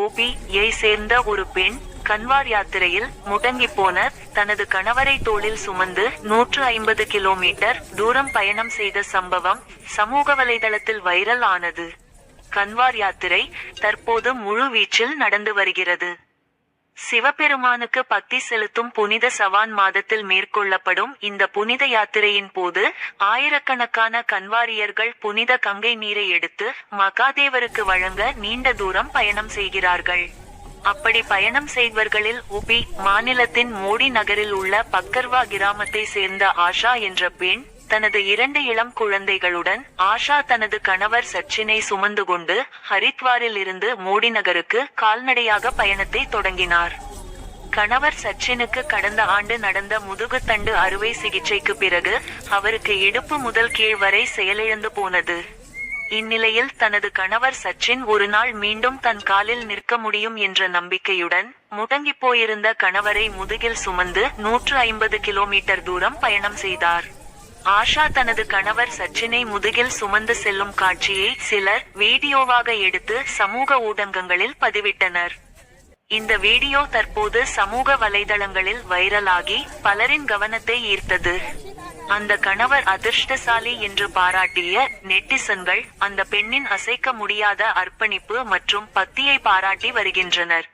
UP-யை சேர்ந்த ஒரு பெண் கன்வார் யாத்திரையில் முடங்கிப்போன தனது கணவரை தோளில் சுமந்து 150 கிலோமீட்டர் தூரம் பயணம் செய்த சம்பவம் சமூக வலைதளத்தில் வைரல் ஆனது. கன்வார் யாத்திரை தற்போது முழு வீச்சில் நடந்து வருகிறது. சிவபெருமானுக்கு பக்தி செலுத்தும் புனித சவான் மாதத்தில் மேற்கொள்ளப்படும் இந்த புனித யாத்திரையின் போது ஆயிரக்கணக்கான கன்வாரியர்கள் புனித கங்கை நீரை எடுத்து மகாதேவருக்கு வழங்க நீண்ட தூரம் பயணம் செய்கிறார்கள். அப்படி பயணம் செய்தவர்களில் UP மாநிலத்தின் மோடி நகரில் உள்ள பக்கர்வா கிராமத்தை சேர்ந்த ஆஷா என்ற பெண் தனது 2 இளம் குழந்தைகளுடன் ஆஷா தனது கணவர் சச்சினை சுமந்து கொண்டு ஹரித்வாரில் இருந்து மோடி நகருக்கு கால்நடையாக பயணத்தை தொடங்கினார். கணவர் சச்சினுக்கு கடந்த ஆண்டு நடந்த முதுகுத்தண்டு அறுவை சிகிச்சைக்கு பிறகு அவருக்கு இடுப்பு முதல் கீழ் வரை செயலிழந்து போனது. இந்நிலையில் தனது கணவர் சச்சின் ஒரு நாள் மீண்டும் தன் காலில் நிற்க முடியும் என்ற நம்பிக்கையுடன் முடங்கிப் போயிருந்த கணவரை முதுகில் சுமந்து 150 கிலோமீட்டர் தூரம் பயணம் செய்தார். ஆஷா தனது கணவர் சச்சினை முதுகில் சுமந்து செல்லும் காட்சியை சிலர் வீடியோவாக எடுத்து சமூக ஊடகங்களில் பதிவிட்டனர். இந்த வீடியோ தற்போது சமூக வலைதளங்களில் வைரலாகி பலரின் கவனத்தை ஈர்த்தது. அந்த கணவர் அதிர்ஷ்டசாலி என்று பாராட்டிய நெட்டிசன்கள் அந்த பெண்ணின் அசைக்க முடியாத அர்ப்பணிப்பு மற்றும் பக்தியை பாராட்டி வருகின்றனர்.